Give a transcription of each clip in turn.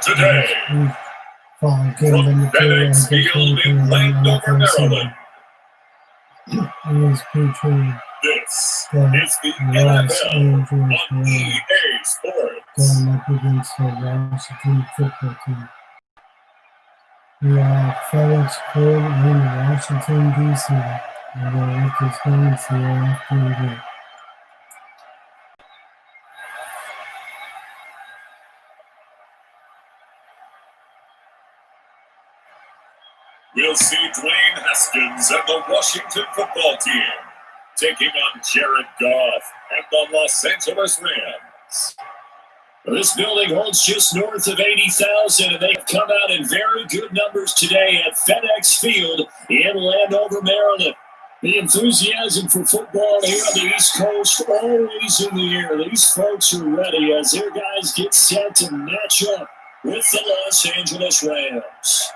Today, from FedEx Field in Landover, Maryland. This is the NFL on EA Sports. Going up against the Washington football team. We are at FedEx Field in Washington, D.C. And we'll let this game see after the game. We'll see Dwayne Haskins and the Washington football team taking on Jared Goff and the Los Angeles Rams. This building holds just north of 80,000, and they've come out in very good numbers today at FedEx Field in Landover, Maryland. The enthusiasm for football here on the East Coast always in the air. These folks are ready as their guys get set to match up with the Los Angeles Rams.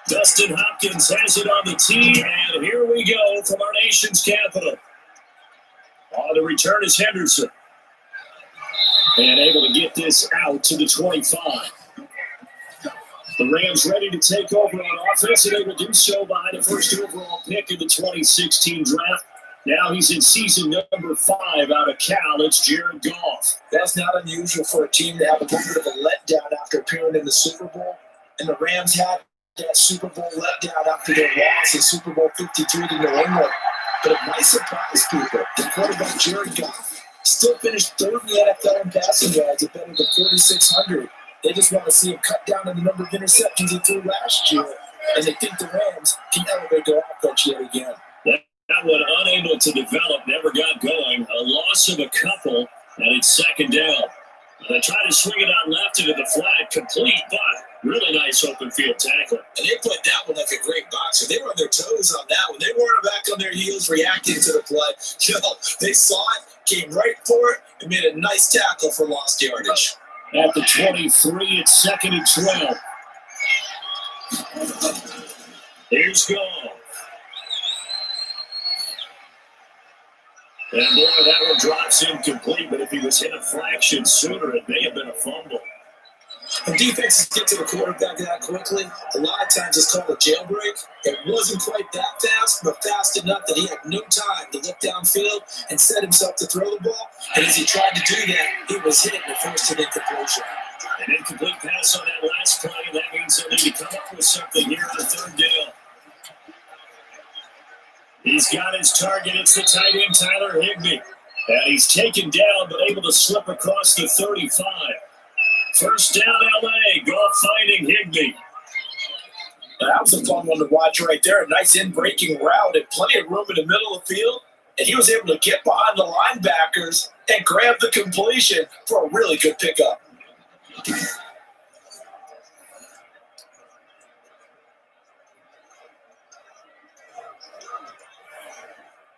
Dustin Hopkins has it on the tee, and here we go from our nation's capital. On the return is Henderson. And able to get this out to the 25. The Rams ready to take over on offense, and they will do so by the first overall pick in the 2016 draft. Now he's in season number 5 out of Cal. It's Jared Goff. That's not unusual for a team to have a little bit of a letdown after appearing in the Super Bowl. And the Rams had that Super Bowl letdown after their loss in Super Bowl 53 to New England. But it might surprise people. The quarterback, Jared Goff, still finished third in the NFL in passing yards at better than 4,600. They just want to see him cut down on the number of interceptions he threw last year. And they think the Rams can elevate their offense yet again. That one unable to develop, never got going. A loss of a couple, and it's second down. They try to swing it out left into the flat, complete, but really nice open field tackle. And they played that one like a great boxer. They were on their toes on that one. They weren't back on their heels reacting to the play. No, they saw it, came right for it, and made a nice tackle for lost yardage. At the 23, it's second and 12. Here's Goff. And boy, that one drops incomplete, but if he was hit a fraction sooner, it may have been a fumble. When defenses get to the quarterback that quickly, a lot of times it's called a jailbreak. It wasn't quite that fast, but fast enough that he had no time to look downfield and set himself to throw the ball. And as he tried to do that, he was hit and forced an incompletion. An incomplete pass on that last play. That means they'll need to come up with something here on third down. He's got his target. It's the tight end, Tyler Higbee. And he's taken down, but able to slip across the 35. First down, L.A. Goff finding Higbee. That was a fun one to watch right there. A nice in-breaking route and plenty of room in the middle of the field. And he was able to get behind the linebackers and grab the completion for a really good pickup.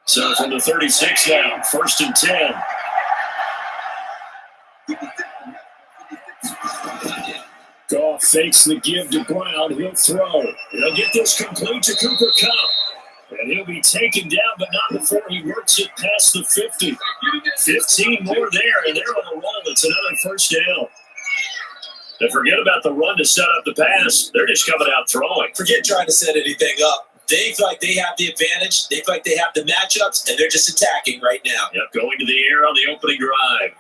So from the 36 now, first and 10. Goff fakes the give to Brown. He'll throw. He'll get this complete to Cooper Kupp. And he'll be taken down, but not before he works it past the 50. 15 more there, and they're on a roll. It's another first down. And forget about the run to set up the pass. They're just coming out throwing. Forget trying to set anything up. They feel like they have the advantage. They feel like they have the matchups, and they're just attacking right now. Yep, going to the air on the opening drive.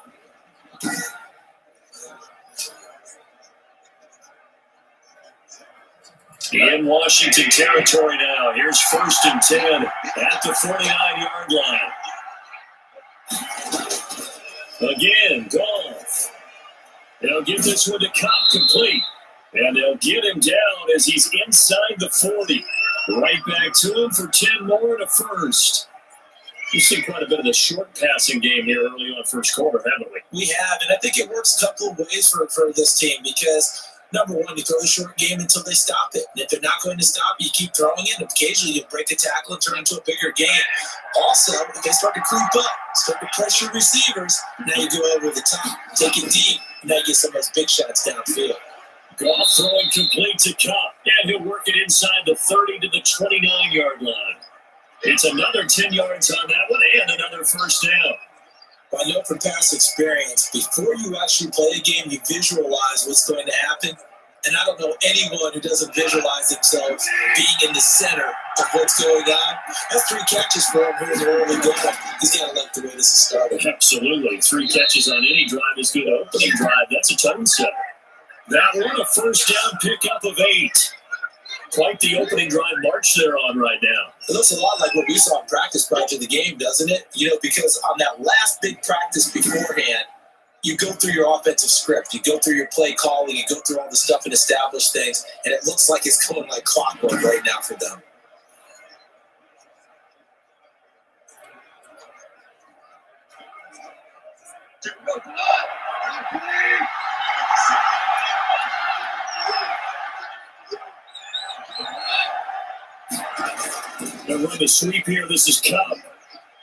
In Washington territory now. Here's first and 10 at the 49-yard line. Again, Goff. They'll give this one to Kupp complete. And they'll get him down as he's inside the 40. Right back to him for 10 more and a first. We've seen quite a bit of the short passing game here early on first quarter, haven't we? We have, and I think it works a couple of ways for this team because, number one, you throw the short game until they stop it. And if they're not going to stop, you keep throwing it, and occasionally you break a tackle and turn into a bigger game. Also, if they start to creep up, start to pressure receivers, now you go over the top, take it deep, and now you get some of those big shots downfield. Goff throwing complete to Kupp, and he'll work it inside the 30 to the 29-yard line. It's another 10 yards on that one and another first down. I know from past experience, before you actually play a game, you visualize what's going to happen. And I don't know anyone who doesn't visualize themselves being in the center of what's going on. That's 3 catches for him here in the early going. He's got to like the way this is started. Absolutely. 3 catches on any drive is good. Opening drive, that's a tone setter. That one, a first down pickup of 8. Quite the opening drive march they're on right now. It looks a lot like what we saw in practice prior to the game, doesn't it? You know, because on that last big practice beforehand, you go through your offensive script, you go through your play calling, you go through all the stuff and establish things, and it looks like it's going like clockwork right now for them. They'll run the sweep here. This is Kupp.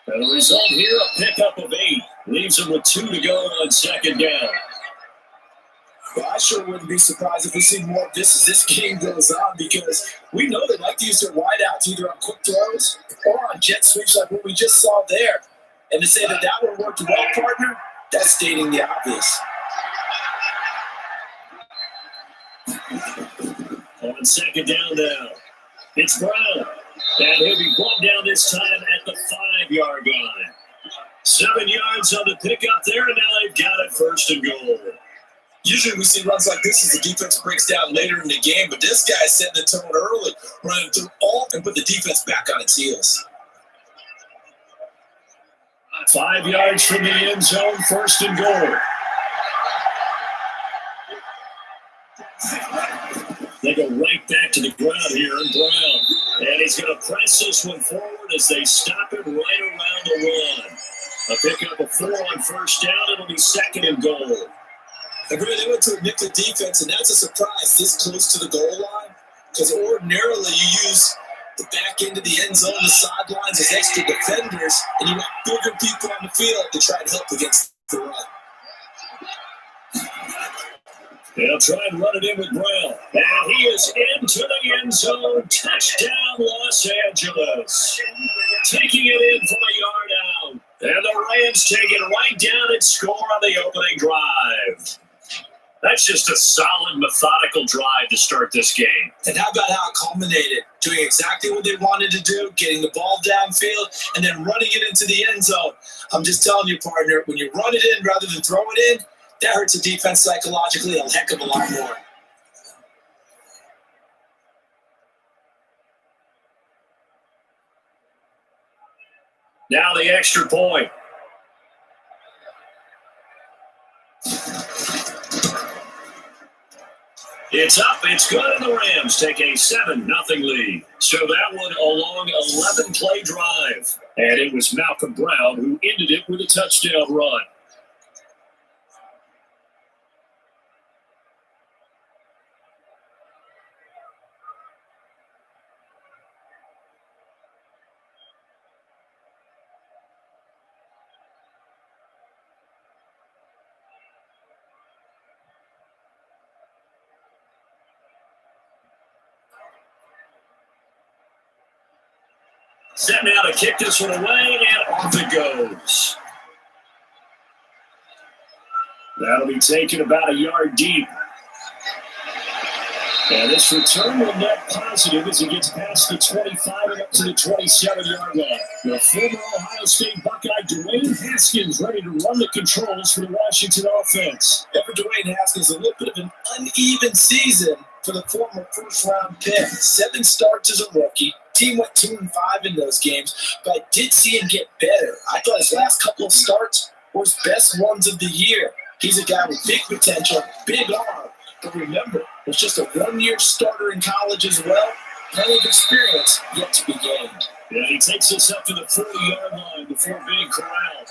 And the result here, a pickup of 8. Leaves them with 2 to go on second down. Well, I sure wouldn't be surprised if we see more of this as this game goes on because we know they like to use their wideouts either on quick throws or on jet sweeps like what we just saw there. And to say that one worked well, partner, that's stating the obvious. On second down now, it's Brown. And he'll be brought down this time at the 5-yard line. 7 yards on the pickup there, and now they've got it first and goal. Usually we see runs like this as the defense breaks down later in the game, but this guy set the tone early, running through all and put the defense back on its heels. 5 yards from the end zone, first and goal. They go right back to the ground here, and Brown. And he's going to press this one forward as they stop him right around the 1. A pickup of 4 on first down. It'll be second and goal. They went to a nickel defense, and that's a surprise this close to the goal line. Because ordinarily you use the back end of the end zone, the sidelines as extra defenders, and you want bigger people on the field to try and help against the run. They'll try and run it in with Brown. And he is into the end zone. Touchdown, Los Angeles. Taking it in from a yard out. And the Rams take it right down and score on the opening drive. That's just a solid, methodical drive to start this game. And how about how it culminated? Doing exactly what they wanted to do, getting the ball downfield, and then running it into the end zone. I'm just telling you, partner, when you run it in rather than throw it in, that hurts the defense psychologically a heck of a lot more. Now the extra point. It's up, it's good, and the Rams take a 7-0 lead. So that one a long 11-play drive. And it was Malcolm Brown who ended it with a touchdown run. Set now to kick this one away, and off it goes. That'll be taken about a yard deep. And this return will net positive as he gets past the 25 and up to the 27-yard line. The former Ohio State Buckeye Dwayne Haskins ready to run the controls for the Washington offense. For Dwayne Haskins, a little bit of an uneven season for the former first-round pick. 7 starts as a rookie. Team went 2-5 in those games, but I did see him get better. I thought his last couple of starts were his best ones of the year. He's a guy with big potential, big arm, but remember, Was just a one-year starter in college as well. Plenty of experience yet to be gained. Yeah, he takes us up to the 40-yard line before being corralled.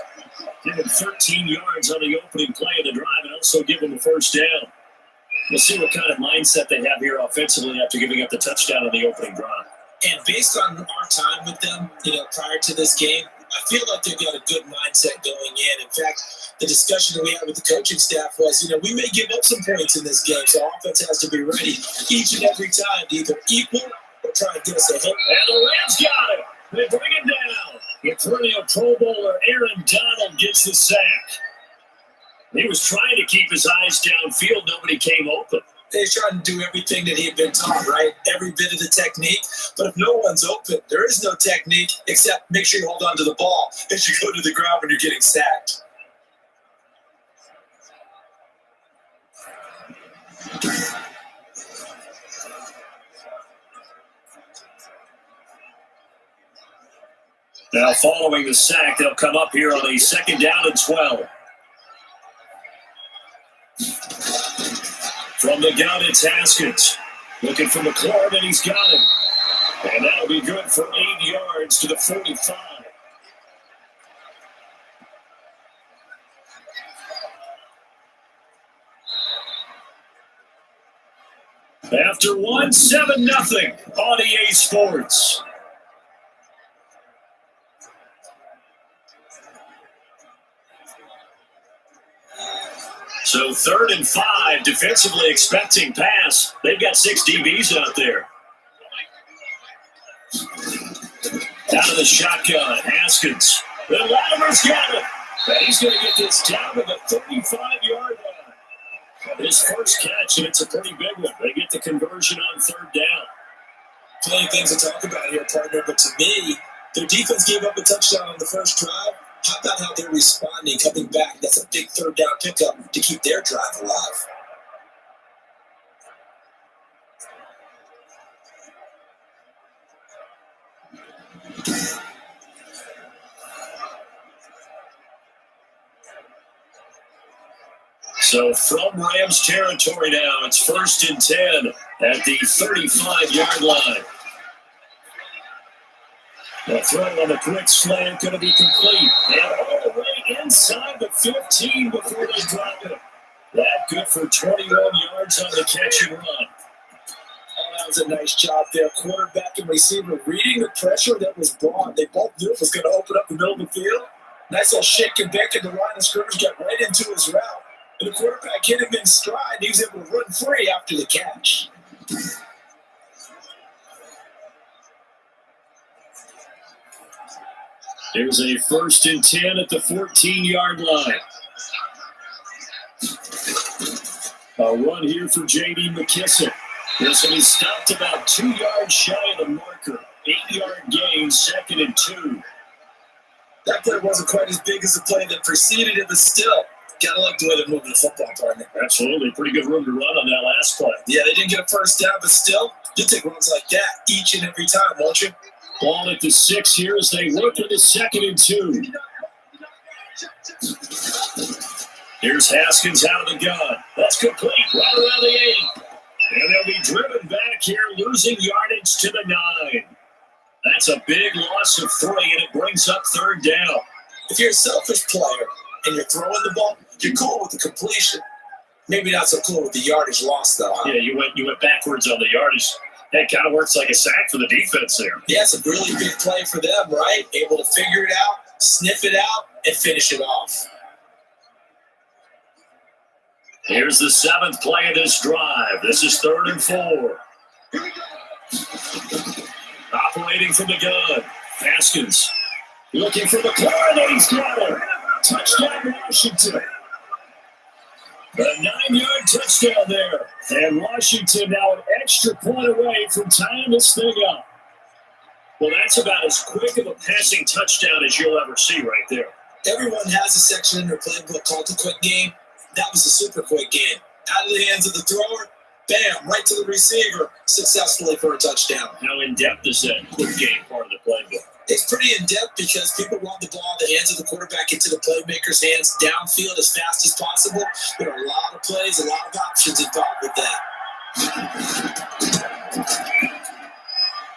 Give him 13 yards on the opening play of the drive and also give him the first down. We'll see what kind of mindset they have here offensively after giving up the touchdown on the opening drive. And based on our time with them, prior to this game, I feel like they've got a good mindset going in. In fact, the discussion that we had with the coaching staff was, we may give up some points in this game, so offense has to be ready each and every time to either equal or try and get us a hit. And the Rams got it. They bring it down. The perennial Pro Bowler Aaron Donald gets the sack. He was trying to keep his eyes downfield. Nobody came open. He's trying to do everything that he had been taught, right? Every bit of the technique. But if no one's open, there is no technique except make sure you hold on to the ball as you go to the ground when you're getting sacked. Now following the sack, they'll come up here on a 2nd down and 12. From the gun, it's Haskins. Looking for McLaurin, and he's got him. And that'll be good for 8 yards to the 45. After 1, 7-0 on EA Sports. So 3rd and 5, defensively expecting pass. They've got 6 DBs out there. Out of the shotgun, Haskins. Then Latimer's got it. And he's going to get this down to the 35-yard line. His first catch, and it's a pretty big one. They get the conversion on 3rd down. Plenty of things to talk about here, partner, but to me, their defense gave up a touchdown on the first drive. How about how they're responding, coming back? That's a big 3rd down pickup to keep their drive alive. So from Rams territory now, it's 1st and 10 at the 35-yard line. The throw on the quick slant going to be complete. And all the way inside the 15 before they drop it. That good for 21 yards on the catch and run. Oh, that was a nice job there. Quarterback and receiver reading the pressure that was brought. They both knew it was going to open up the middle of the field. Nice little shake and bake at the line of scrimmage, got right into his route. And the quarterback hit him in stride. He was able to run free after the catch. There's a 1st and 10 at the 14-yard line. A run here for J.D. McKissick. This one is stopped about 2 yards shy of the marker. 8-yard gain, 2nd and 2. That play wasn't quite as big as the play that preceded it, but still, gotta like the way they're moving the football, partner. Absolutely. Pretty good room to run on that last play. Yeah, they didn't get a first down, but still, you take runs like that each and every time, won't you? Ball at the 6 here as they work with the 2nd and 2. Here's Haskins out of the gun. That's complete right around the 8. And they'll be driven back here, losing yardage to the 9. That's a big loss of 3, and it brings up 3rd down. If you're a selfish player and you're throwing the ball, you're cool with the completion. Maybe not so cool with the yardage loss, though. Huh? Yeah, you went backwards on the yardage. That kind of works like a sack for the defense there. Yeah, it's a really big play for them, right? Able to figure it out, sniff it out, and finish it off. Here's the 7th play of this drive. This is 3rd and 4. Operating from the gun. Haskins looking for McLaurin, and he's got it. Touchdown, Washington. A 9-yard touchdown there. And Washington now an extra point away from tying this thing up. Well, that's about as quick of a passing touchdown as you'll ever see right there. Everyone has a section in their playbook called the quick game. That was a super quick game. Out of the hands of the thrower, bam, right to the receiver, successfully for a touchdown. How in-depth is that quick game part of the playbook? It's pretty in-depth because people want the ball in the hands of the quarterback into the playmaker's hands downfield as fast as possible. There are a lot of plays, a lot of options involved with that.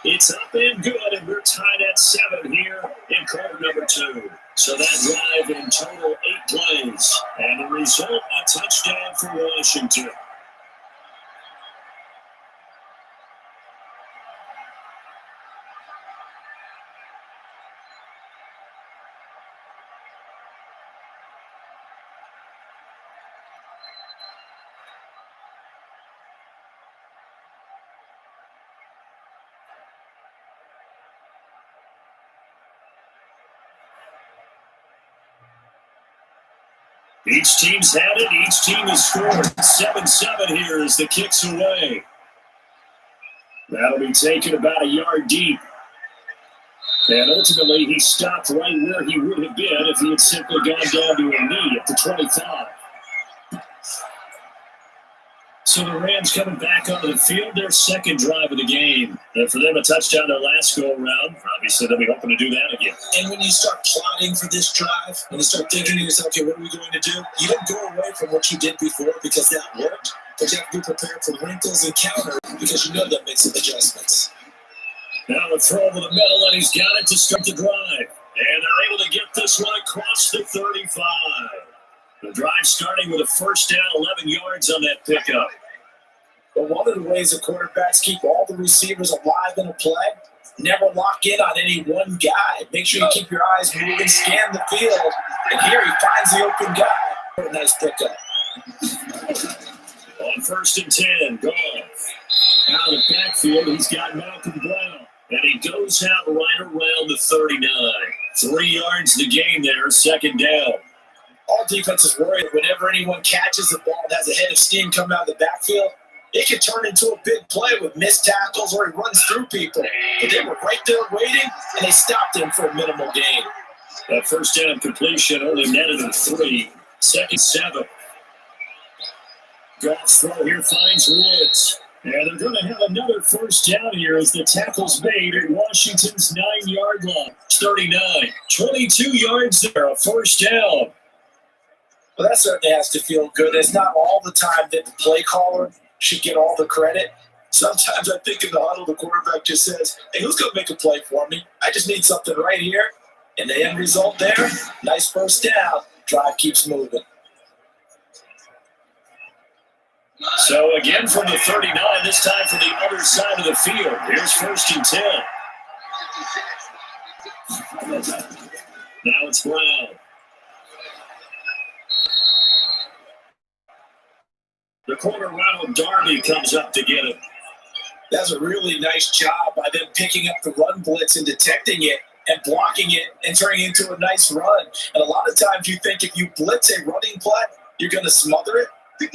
It's up and good, and we're tied at 7 here in quarter number 2. So that drive in total 8 plays, and the result, a touchdown for Washington. Each team's had it. Each team has scored. 7-7 here as the kick's away. That'll be taken about a yard deep. And ultimately, he stopped right where he would have been if he had simply gone down to a knee at the 25. So the Rams coming back onto the field, their second drive of the game. And for them, a touchdown their last go-around. Obviously, they'll be hoping to do that again. And when you start plotting for this drive, when you start thinking to yourself, okay, what are we going to do? You don't go away from what you did before because that worked. But you have to be prepared for wrinkles and counters because you know that makes some adjustments. Now the throw over the middle, and he's got it to start the drive. And they're able to get this one across the 35. The drive starting with a first down, 11 yards on that pickup. But one of the ways the quarterbacks keep all the receivers alive in a play, never lock in on any one guy. Make sure you keep your eyes moving, scan the field, and here he finds the open guy. What a nice pickup. On 1st and 10, Goff. Out of the backfield, he's got Malcolm Brown. And he goes out right around the 39. 3 yards to gain there, second down. All defenses worry that whenever anyone catches the ball and has a head of steam coming out of the backfield, it can turn into a big play with missed tackles or he runs through people. But they were right there waiting, and they stopped him for a minimal gain. That first down completion only netted him 3. Second 7. Goff's throw here finds Woods. And they're going to have another first down here as the tackle's made at Washington's 9-yard line. 39. 22 yards there, a first down. Well, that certainly has to feel good. It's not all the time that the play caller should get all the credit. Sometimes I think in the huddle, the quarterback just says, hey, who's going to make a play for me? I just need something right here. And the end result there, nice first down. Drive keeps moving. So again from the 39, this time from the other side of the field. Here's 1st and 10. Now it's Brown. The corner, Ronald Darby, comes up to get it. That's a really nice job by them picking up the run blitz and detecting it and blocking it and turning it into a nice run. And a lot of times you think if you blitz a running play, you're going to smother it.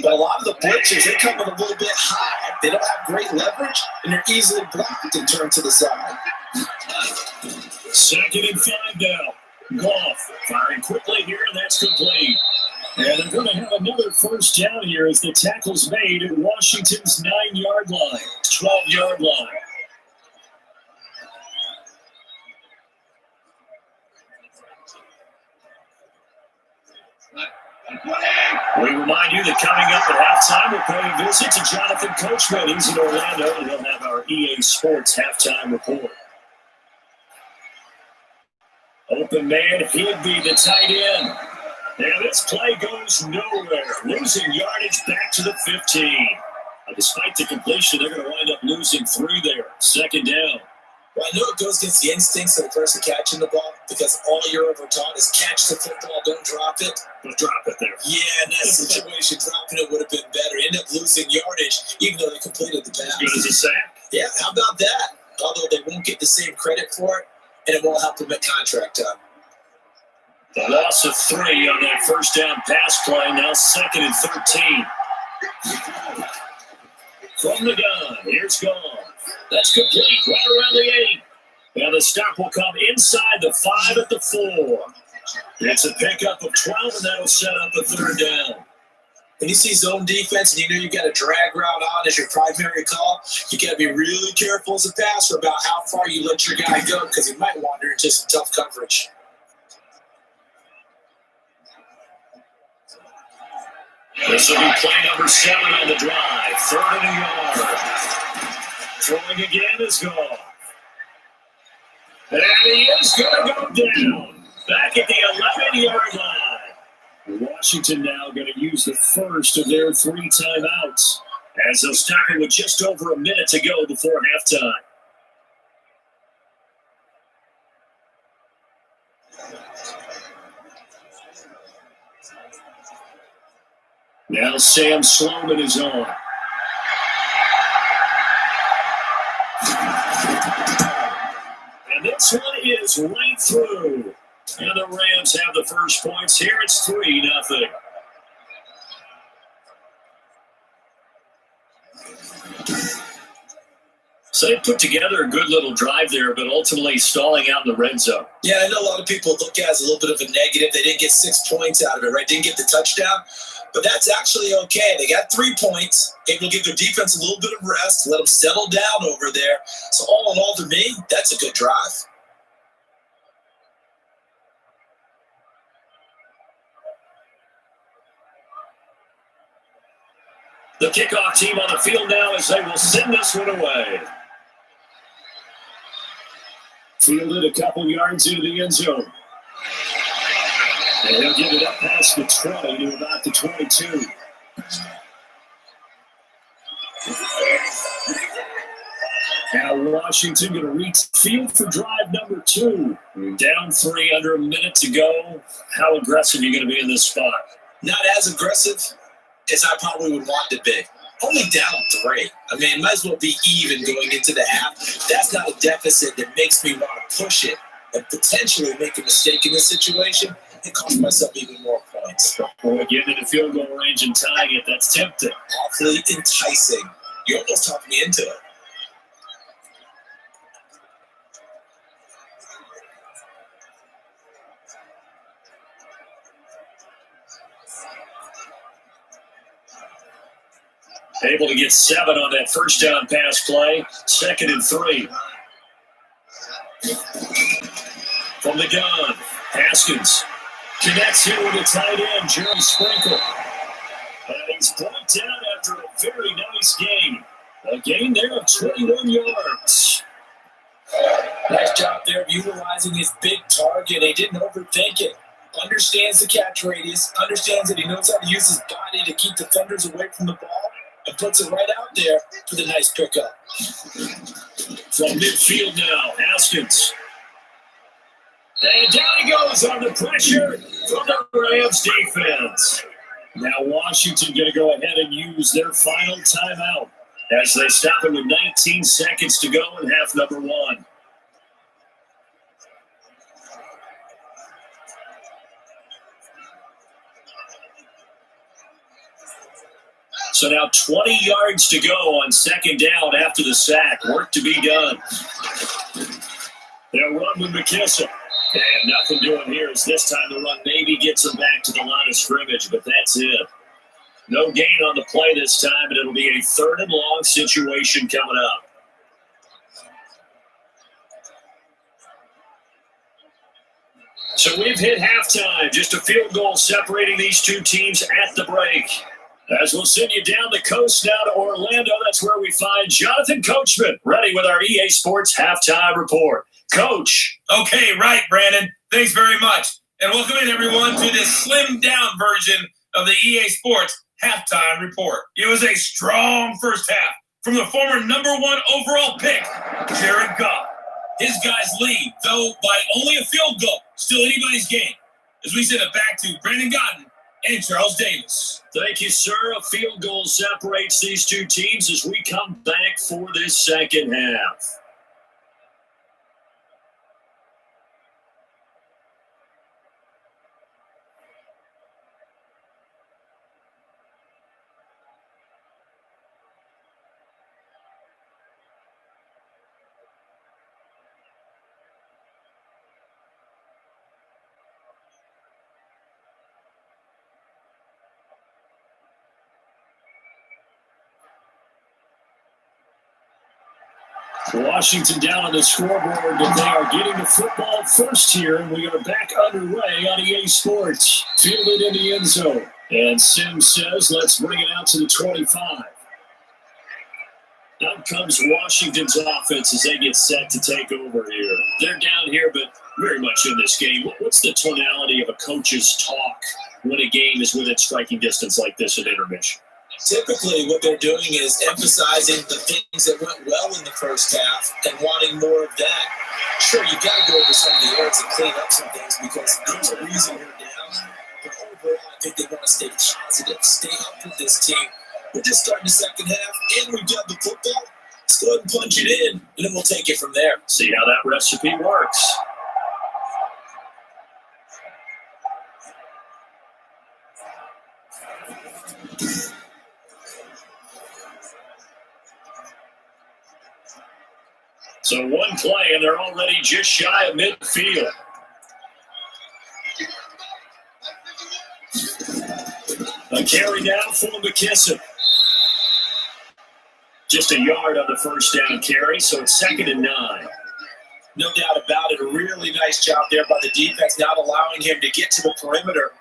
But a lot of the blitzers, they come in a little bit high. They don't have great leverage, and they're easily blocked and turned to the side. 2nd and 5 now. Goff firing quickly here, and that's complete. And they're going to have another first down here as the tackle's made at Washington's 9-yard line, 12-yard line. We remind you that coming up at halftime, we'll pay a visit to Jonathan Coachman. He's in Orlando, and he'll have our EA Sports halftime report. Open man, Higbee, the tight end. And this play goes nowhere. Losing yardage back to the 15. Despite the completion, they're going to wind up losing 3 there. 2nd down. Well, I know it goes against the instincts of the person catching the ball because all you're ever taught is catch the football, don't drop it. Don't drop it there. Yeah, in that situation, dropping it would have been better. End up losing yardage, even though they completed the pass. As good as a sack. Yeah, how about that? Although they won't get the same credit for it, and it won't help them at contract time. The loss of 3 on that first down pass play. Now 2nd and 13. From the gun, here's Goff. That's complete, right around the 8. And the stop will come inside the 5 at the 4. It's a pickup of 12, and that'll set up a 3rd down. When you see zone defense and you know you got a drag route on as your primary call, you got to be really careful as a passer about how far you let your guy go because he might wander into some tough coverage. The This will be play number 7 on the drive. 3rd and a yard. Throwing again is gone. And he is going to go down. Back at the 11-yard line. Washington now going to use the first of their 3 timeouts as they'll stop it with just over a minute to go before halftime. Now Sam Sloman is on. And this one is right through. And the Rams have the first points here. It's 3-0. So they put together a good little drive there, but ultimately stalling out in the red zone. Yeah, I know a lot of people look at it as a little bit of a negative. They didn't get 6 points out of it, right? Didn't get the touchdown. But that's actually okay. They got 3 points. Able to give their defense a little bit of rest, let them settle down over there. So all in all, to me, that's a good drive. The kickoff team on the field now as they will send this one away. Fielded a couple yards into the end zone. And he'll get it up past the 20 to about the 22. Now Washington going to reach field for drive number 2. Down 3, under a minute to go. How aggressive are you going to be in this spot? Not as aggressive as I probably would want to be. Only down 3. I mean, might as well be even going into the half. That's not a deficit that makes me want to push it and potentially make a mistake in this situation and cost myself even more points. Boy, getting in the field goal range and tying it, that's tempting. Awfully enticing. You almost talked me into it. Able to get 7 on that first down pass play. 2nd and 3. From the gun, Haskins connects here with a tight end, Jerry Sprinkle. And he's brought down after a very nice game. A gain there of 21 yards. Nice job there of utilizing his big target. He didn't overthink it. Understands the catch radius. Understands that he knows how to use his body to keep defenders away from the ball. And puts it right out there for the nice pickup. From midfield now, Haskins. And down he goes on the pressure from the Rams defense. Now Washington going to go ahead and use their final timeout as they stop it with 19 seconds to go in half number 1. So now 20 yards to go on 2nd down after the sack. Work to be done. They'll run with McKissick. And nothing doing here as this time the run maybe gets them back to the line of scrimmage, but that's it. No gain on the play this time, and it'll be a 3rd and long situation coming up. So we've hit halftime. Just a field goal separating these two teams at the break. As we'll send you down the coast now to Orlando, that's where we find Jonathan Coachman, ready with our EA Sports Halftime Report. Coach. Okay, right, Brandon. Thanks very much. And welcome in, everyone, to this slimmed-down version of the EA Sports Halftime Report. It was a strong first half from the former number 1 overall pick, Jared Goff. His guys lead, though by only a field goal. Still anybody's game. As we send it back to Brandon Gotten and Charles Davis. Thank you, sir. A field goal separates these two teams as we come back for this second half. Washington down on the scoreboard, but they are getting the football first here, and we are back underway on EA Sports. Fielded in the end zone. And Sims says, let's bring it out to the 25. Out comes Washington's offense as they get set to take over here. They're down here, but very much in this game. What's the tonality of a coach's talk when a game is within striking distance like this at intermission? Typically, what they're doing is emphasizing the things that went well in the first half and wanting more of that. Sure, you got to go over some of the errors and clean up some things because there's a reason you're down. But overall, I think they want to stay positive, stay up with this team. We're just starting the second half, and we've got the football. Let's go ahead and punch it in, and then we'll take it from there. See how that recipe works. So one play, and they're already just shy of midfield. A carry down for McKissick. Just a yard on the first down carry, so it's 2nd and 9. No doubt about it. A really nice job there by the defense, not allowing him to get to the perimeter.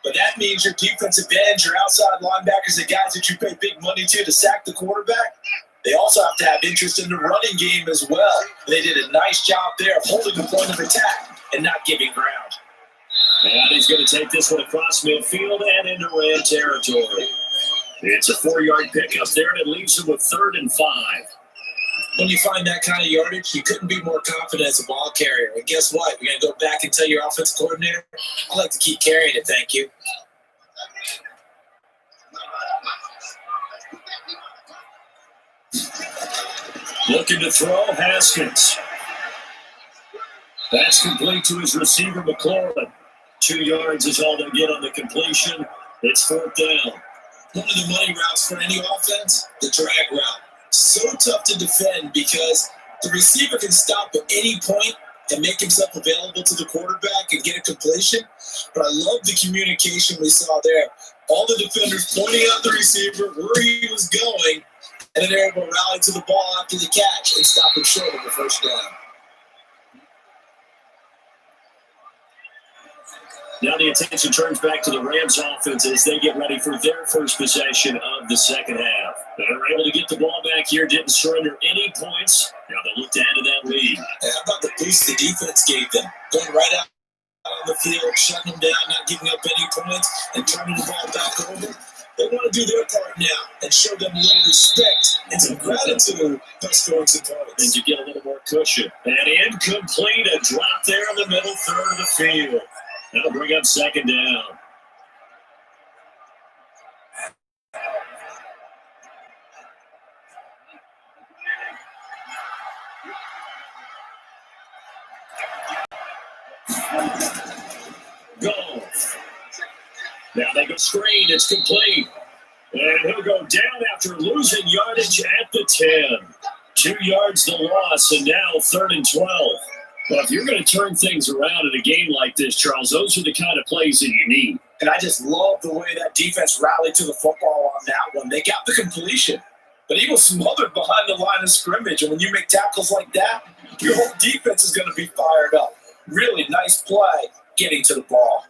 But that means your defensive ends, your outside linebackers, the guys that you pay big money to sack the quarterback, they also have to have interest in the running game as well. They did a nice job there of holding the point of attack and not giving ground. And he's going to take this one across midfield and into Ram territory. It's a 4-yard pickup there, and it leaves him with 3rd and 5. When you find that kind of yardage, you couldn't be more confident as a ball carrier. And guess what? You're going to go back and tell your offensive coordinator, I'd like to keep carrying it, thank you. Looking to throw, Haskins. That's complete to his receiver, McLaurin. 2 yards is all they get on the completion. It's 4th down. One of the money routes for any offense, the drag route. So tough to defend because the receiver can stop at any point and make himself available to the quarterback and get a completion. But I love the communication we saw there. All the defenders pointing out the receiver where he was going, and then they're able to rally to the ball after the catch and stop him short of the first down. Now the attention turns back to the Rams offense as they get ready for their first possession of the second half. They were able to get the ball back here, didn't surrender any points. Now they look to add to that lead. Hey, how about the boost the defense gave them? Going right out on the field, shutting them down, not giving up any points, and turning the ball back over. They want to do their part now and show them a little respect and some gratitude for scoring some points. And to get a little more cushion. And incomplete, a drop there in the middle third of the field. That'll bring up 2nd down. Goff. Now they go screen. It's complete. And he'll go down after losing yardage at the 10. 2 yards the loss, and now 3rd and 12. Well, if you're going to turn things around in a game like this, Charles, those are the kind of plays that you need. And I just love the way that defense rallied to the football on that one. They got the completion, but he was smothered behind the line of scrimmage. And when you make tackles like that, your whole defense is going to be fired up. Really nice play getting to the ball.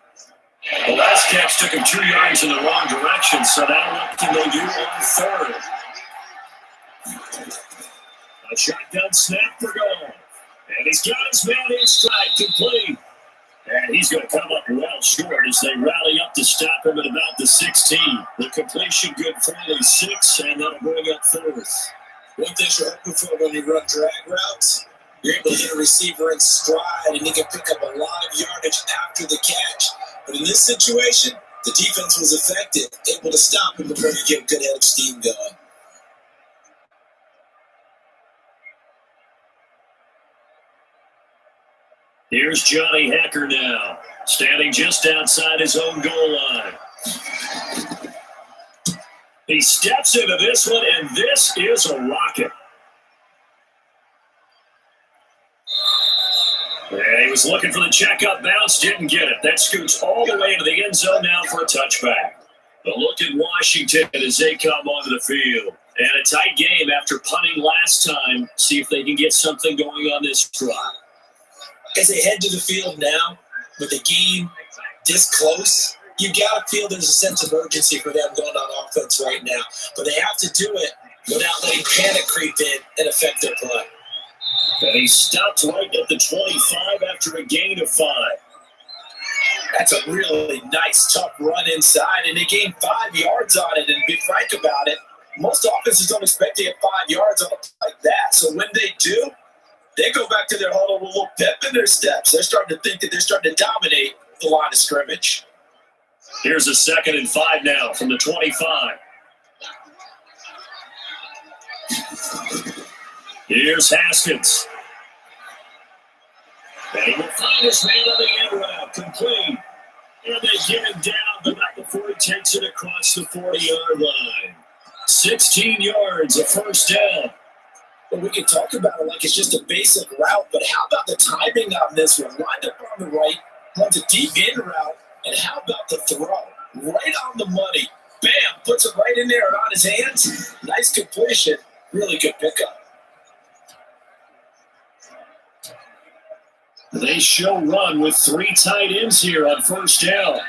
The last catch took him 2 yards in the wrong direction, so now what can they do on 3rd? A shotgun snap for goal. And he's got his man in stride, complete. And he's going to come up well short as they rally up to stop him at about the 16. The completion good for only 6, and that'll bring up 4th. One thing you're hoping for when you run drag routes, you're able to hit a receiver in stride, and he can pick up a lot of yardage after the catch. But in this situation, the defense was effective, able to stop him before you get a good head of steam going. Here's Johnny Hecker now, standing just outside his own goal line. He steps into this one, and this is a rocket. And he was looking for the checkup bounce, didn't get it. That scoots all the way into the end zone now for a touchback. A look at Washington as they come onto the field. And a tight game after punting last time. See if they can get something going on this drive. As they head to the field now, with the game this close, You got to feel there's a sense of urgency for them going on offense right now. But they have to do it without letting panic creep in and affect their play. And he stopped right at the 25 after a gain of 5. That's a really nice, tough run inside, and they gained 5 yards on it. And be frank about it, most offenses don't expect to get 5 yards on a play like that. So when they do, they go back to their huddle with a little pep in their steps. They're starting to think that they're starting to dominate the line of scrimmage. Here's a 2nd and 5 now from the 25. Here's Haskins. And he will find his man on the end route, complete. And they get him down, but not before he takes it across the 40-yard line. 16 yards, a first down. But we can talk about it like it's just a basic route, but how about the timing on this one? Lined up on the right, runs a deep in route, and how about the throw? Right on the money. Bam! Puts it right in there and on his hands. Nice completion. Really good pickup. They show run with 3 tight ends here on first down.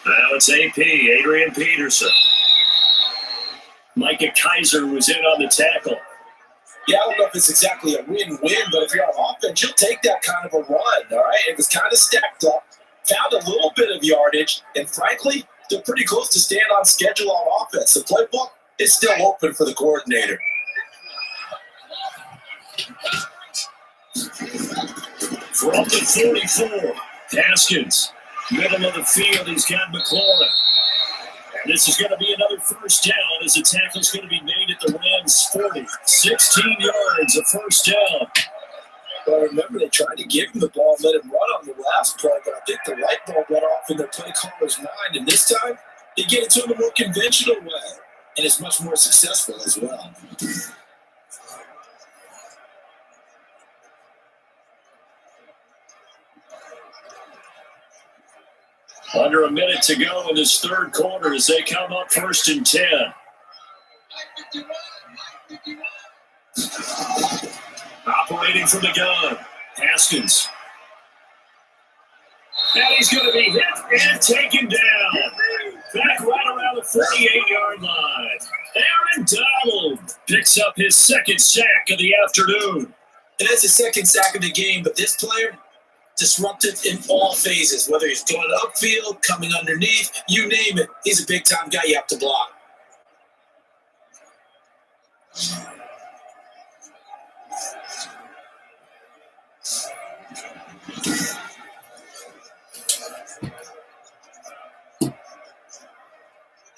Now it's AP, Adrian Peterson. Micah Kaiser was in on the tackle. Yeah, I don't know if it's exactly a win-win, but if you're on offense, you'll take that kind of a run, all right? It was kind of stacked up, found a little bit of yardage, and frankly, they're pretty close to staying on schedule on offense. The playbook is still open for the coordinator. From the 44, Haskins. Middle of the field, he's got McLaurin. And this is going to be another first down as the tackle's going to be made at the Rams' 40. 16 yards, a first down. Well, remember, they tried to give him the ball and let him run on the last play, but I think the light bulb went off in their play caller's mind, and this time, they get it to him a more conventional way, and it's much more successful as well. Under a minute to go in this third quarter as they come up 1st and 10. Operating from the gun, Haskins. And he's going to be hit and taken down. Back right around the 48-yard line. Aaron Donald picks up his 2nd sack of the afternoon. And that's his 2nd sack of the game, but this player disrupted in all phases, whether he's going upfield, coming underneath, you name it. He's a big-time guy you have to block.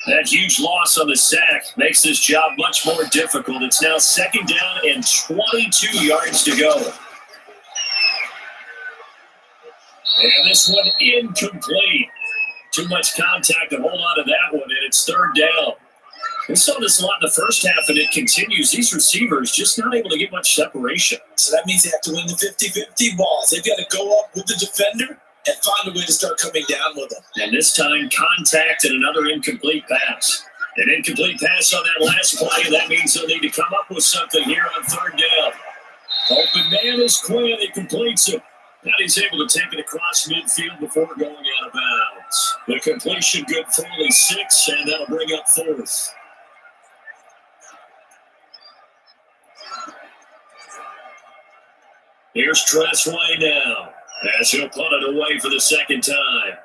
That huge loss on the sack makes this job much more difficult. It's now 2nd down and 22 yards to go. And this one incomplete. Too much contact to hold on to that one, and it's 3rd down. We saw this a lot in the first half, and it continues. These receivers just not able to get much separation. So that means they have to win the 50-50 balls. They've got to go up with the defender and find a way to start coming down with them. And this time, contact and another incomplete pass. An incomplete pass on that last play, and that means they'll need to come up with something here on 3rd down. Open man is Quinn. He completes it. Now he's able to take it across midfield before going out of bounds. The completion good for only 6, and that'll bring up 4th. Here's Tressway now, as he'll punt it away for the 2nd time.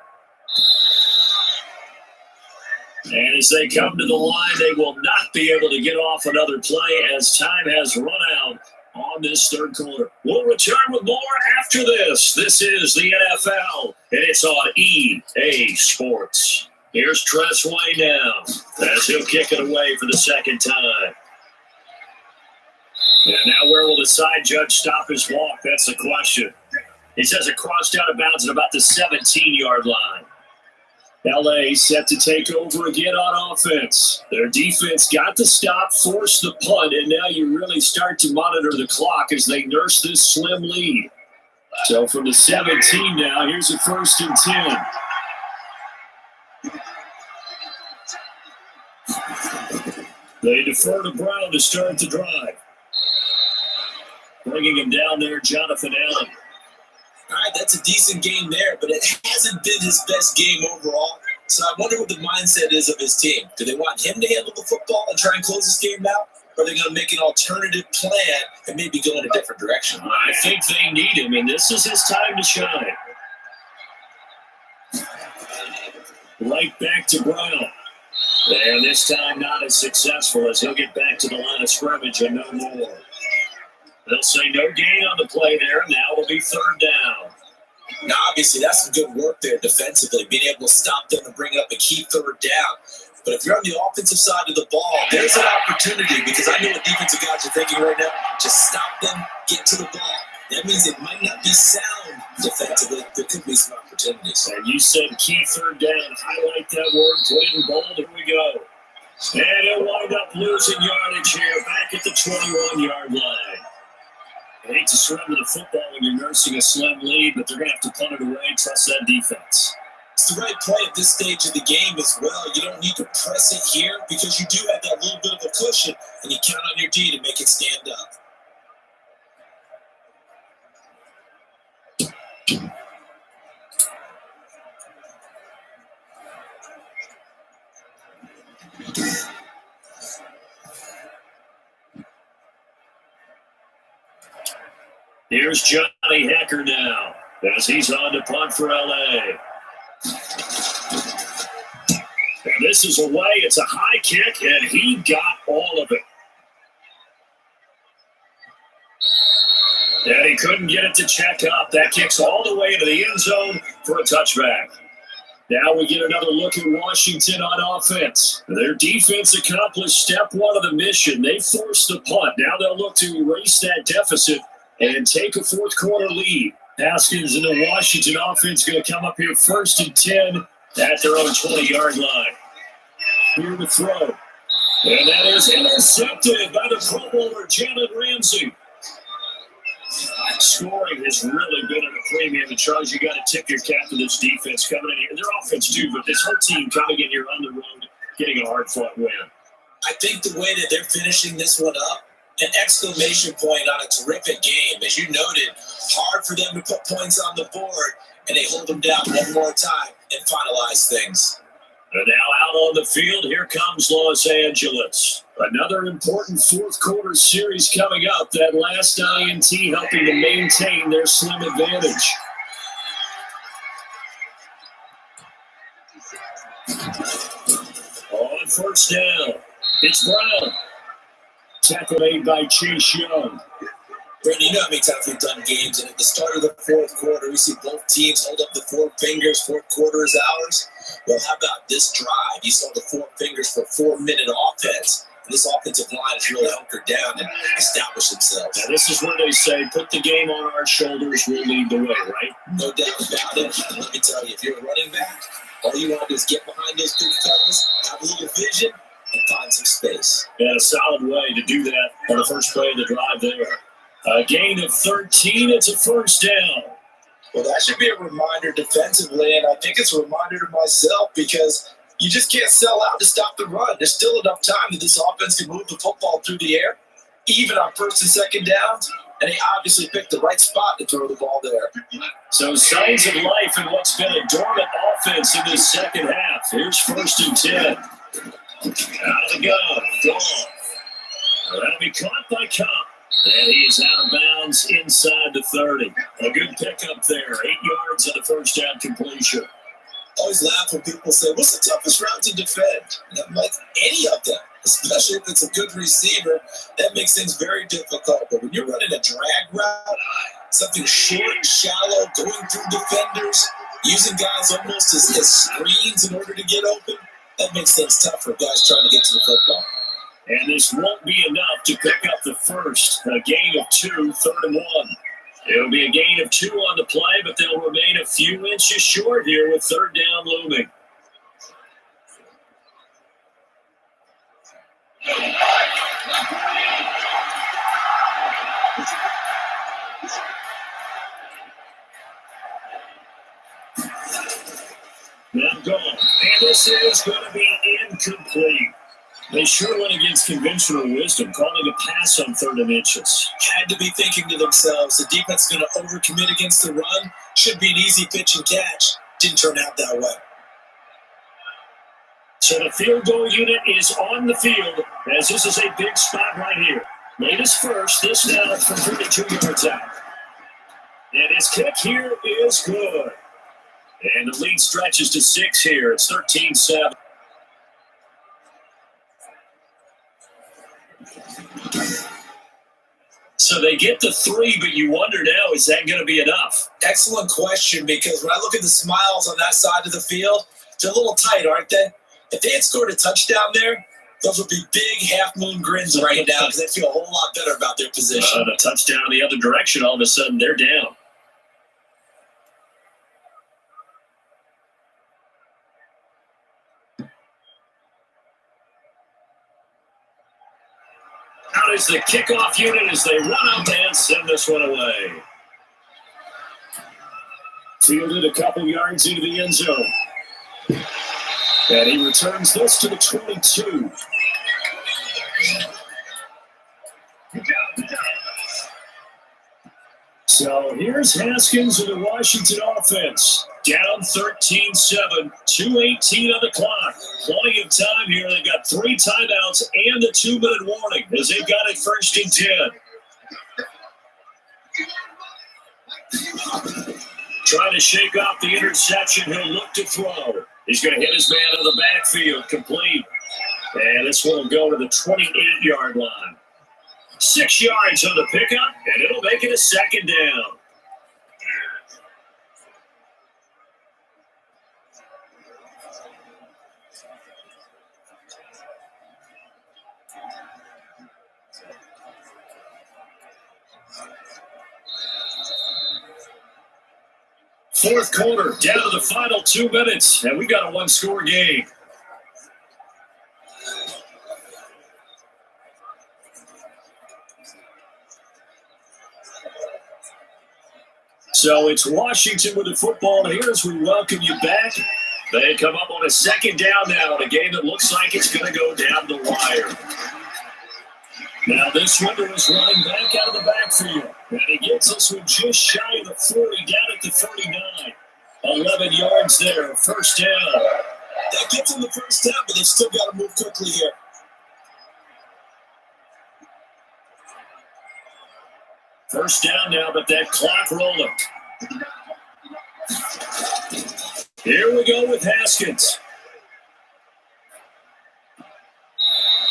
And as they come to the line, they will not be able to get off another play as time has run out on this 3rd quarter. We'll return with more after this. This is the NFL, and it's on EA Sports. Here's Tressway now, as he'll kick it away for the 2nd time. And now where will the side judge stop his walk? That's the question. He says it crossed out of bounds at about the 17-yard line. LA set to take over again on offense. Their defense got the stop, forced the punt, and now you really start to monitor the clock as they nurse this slim lead. So from the 17 now, here's a 1st and 10. They defer to Brown to start the drive. Bringing him down there, Jonathan Allen. All right, that's a decent game there, but it hasn't been his best game overall. So I wonder what the mindset is of his team. Do they want him to handle the football and try and close this game out? Or are they going to make an alternative plan and maybe go in a different direction? I think they need him, and this is his time to shine. Right back to Brown. And this time not as successful as he'll get back to the line of scrimmage and no more. They'll say no gain on the play there. Now it'll be third down. Now, obviously, that's some good work there defensively, being able to stop them and bring up a key third down. But if you're on the offensive side of the ball, there's an opportunity because I know what defensive guys are thinking right now. Just stop them, get to the ball. That means it might not be sound defensively. There could be some opportunities. And you said key third down. Highlight that word. Put it in bold. Here we go. And he'll wind up losing yardage here back at the 21-yard line. I hate to surrender the football when you're nursing a slim lead, but they're going to have to punt it away. Trust that defense. It's the right play at this stage of the game as well. You don't need to press it here because you do have that little bit of a cushion, and you count on your D to make it stand up. Here's Johnny Hecker now as he's on to punt for L.A. And this is away. It's a high kick, and he got all of it. And he couldn't get it to check up. That kicks all the way to the end zone for a touchback. Now we get another look at Washington on offense. Their defense accomplished step one of the mission. They forced the punt. Now they'll look to erase that deficit and take a fourth quarter lead. Haskins and the Washington offense going to come up here first and 10 at their own 20-yard line. Here to throw. And that is intercepted by the Pro Bowler, Jalen Ramsey. Scoring has really been at a premium. And Charles, you got to tip your cap to this defense coming in here. Their offense too, but this whole team coming in here on the road, getting a hard-fought win. I think the way that they're finishing this one up, an exclamation point on a terrific game. As you noted, hard for them to put points on the board, and they hold them down one more time and finalize things. And now out on the field, here comes Los Angeles. Another important fourth quarter series coming up. That last INT helping to maintain their slim advantage. On first down, it's Brown. Tackle made by Chase Young. Brandon, you know how many times we've done games, and at the start of the fourth quarter, we see both teams hold up the four fingers, fourth quarter is ours. Well, how about this drive? You saw the four fingers for 4-minute offense. And this offensive line has really hunkered down and established themselves. Now, this is where they say, put the game on our shoulders, we'll lead the way, right? No doubt about it. And let me tell you, if you're a running back, all you want to do is get behind those big fellas, have a little vision, and find some space. Yeah, a solid way to do that on the first play of the drive there. A gain of 13, it's a first down. Well, that should be a reminder defensively, and I think it's a reminder to myself because you just can't sell out to stop the run. There's still enough time that this offense can move the football through the air, even on first and second downs, and they obviously picked the right spot to throw the ball there. So signs of life in what's been a dormant offense in this second half. Here's first and 10. Out of the gun, Goff. That'll be caught by Cobb. And he is out of bounds inside the 30. A good pickup there. 8 yards on the first down completion. Always laugh when people say, what's the toughest route to defend? And I'm like, any of them, especially if it's a good receiver, that makes things very difficult. But when you're running a drag route, something short, shallow, going through defenders, using guys almost as screens in order to get open, that makes things tough for guys trying to get to the football. And this won't be enough to pick up the first. A gain of 2, 3rd and 1. It'll be a gain of 2 on the play, but they'll remain a few inches short here with 3rd down looming. Now gone. And this is going to be incomplete. They sure went against conventional wisdom, calling a pass on 3rd and inches. Had to be thinking to themselves, the defense is going to overcommit against the run. Should be an easy pitch and catch. Didn't turn out that way. So the field goal unit is on the field, as this is a big spot right here. Latest first, this now from 32 yards out. And his kick here is good. And the lead stretches to 6 here. It's 13-7. So they get the 3, but you wonder now, is that going to be enough? Excellent question, because when I look at the smiles on that side of the field, they're a little tight, aren't they? If they had scored a touchdown there, those would be big half-moon grins right now because they feel a whole lot better about their position. A touchdown the other direction, all of a sudden they're down. Out is the kickoff unit as they run up and send this one away. Fielded a couple yards into the end zone. And he returns this to the 22. So here's Haskins and the Washington offense. Down 13-7, 2:18 on the clock. Plenty of time here. They've got 3 timeouts and a 2-minute warning as they've got it 1st and 10. Trying to shake off the interception. He'll look to throw. He's going to hit his man in the backfield, complete. And this one will go to the 28-yard line. 6 yards on the pickup, and it'll make it a 2nd down. Fourth quarter, down to the final 2 minutes, and we got a 1-score game. So it's Washington with the football, and here as we welcome you back. They come up on a 2nd down now in a game that looks like it's going to go down the wire. Now this window is running back out of the backfield, and he gets this one just shy of the 40, down at the 39. 11 yards there, 1st down. That gets them the 1st down, but they still got to move quickly here. First down now, but that clock rolling. Here we go with Haskins.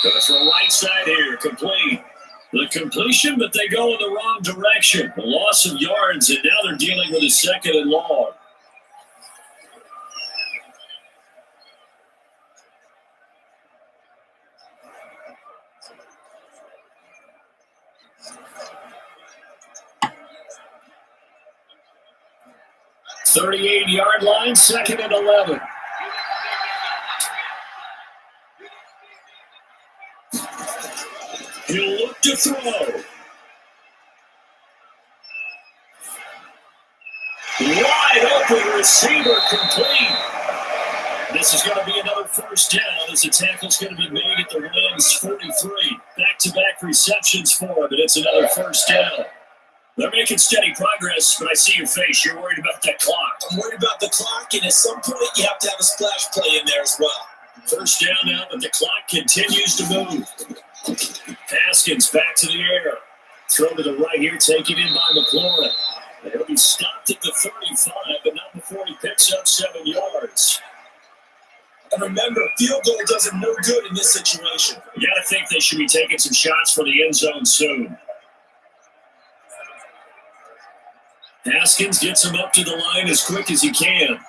Goes from right side here, complete. The completion, but they go in the wrong direction. A loss of yards, and now they're dealing with a 2nd and long. .38-yard line, 2nd and 11. He'll look to throw. Wide open receiver, complete. This is going to be another 1st down as the tackle's going to be made at the Rams 43. Back-to-back receptions for him, and it's another 1st down. They're making steady progress, but I see your face. You're worried about that clock. I'm worried about the clock, and at some point you have to have a splash play in there as well. 1st down now, but the clock continues to move. Haskins back to the air. Throw to the right here, taken in by McLaurin. He'll be stopped at the 35, but not before he picks up 7 yards. And remember, field goal does him no good in this situation. You got to think they should be taking some shots for the end zone soon. Haskins gets him up to the line as quick as he can.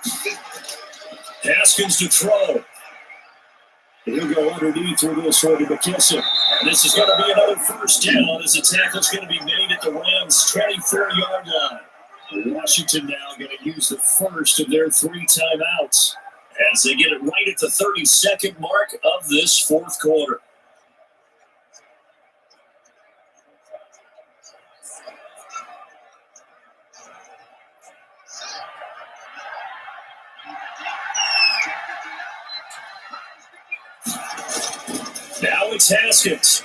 Haskins to throw. He'll go underneath with this one to McKissick. And this is going to be another 1st down as the tackle's going to be made at the Rams' 24-yard line. Washington now going to use the first of their 3 timeouts as they get it right at the 30-second mark of this 4th quarter. it's Haskins.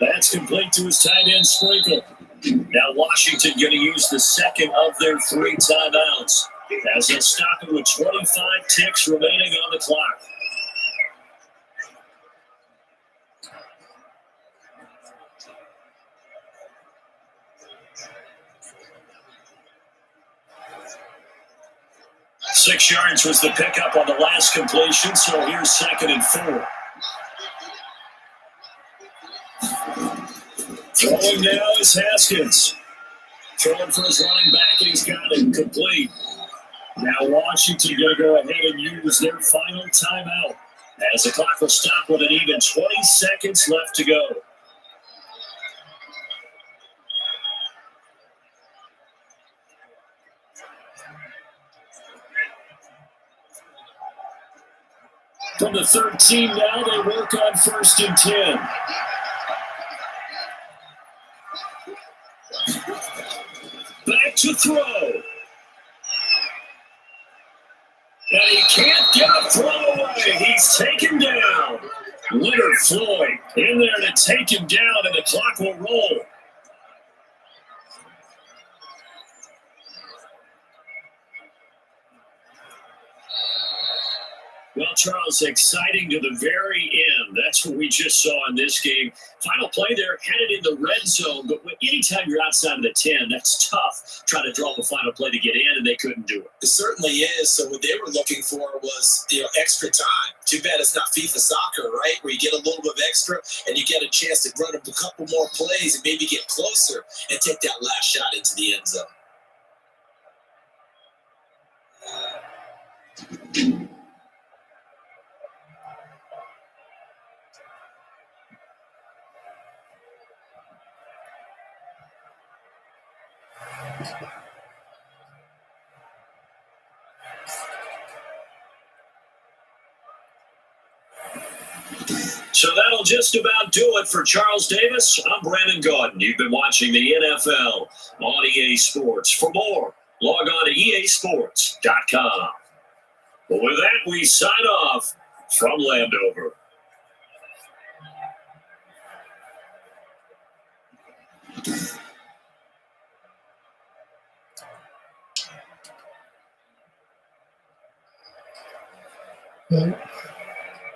That's complete to his tight end Sprinkle. Now Washington going to use the second of their 3 timeouts as they'll stop it with 25 ticks remaining on the clock. Six yards was the pickup on the last completion, so here's 2nd and 4. Throwing now is Haskins. Throwing for his running back, and he's got it complete. Now Washington going to go ahead and use their final timeout as the clock will stop with an even 20 seconds left to go. From the 13 now, they work on 1st and 10. Back to throw. And he can't get a throw away. He's taken down. Leonard Floyd in there to take him down, and the clock will roll. Well, Charles, exciting to the very end. That's what we just saw in this game. Final play there, headed in the red zone, but anytime you're outside of the 10, that's tough trying to draw the final play to get in, and they couldn't do it. It certainly is. So what they were looking for was, extra time. Too bad it's not FIFA soccer, right? Where you get a little bit of extra and you get a chance to run up a couple more plays and maybe get closer and take that last shot into the end zone. So that'll just about do it for Charles Davis. I'm Brandon Gaudin. You've been watching the NFL on EA Sports. For more, log on to easports.com. But with that, we sign off from Landover. But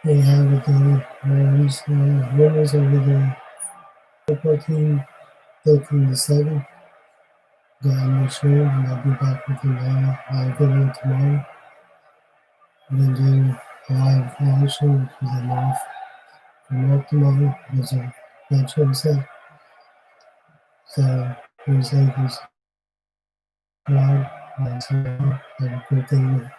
they have a game winners over the football team 13-7. Got make sure and I'll be back with you live video tomorrow. And then doing a live action, which was North tomorrow. There's a match set. So here's Lakers live. Have a great day.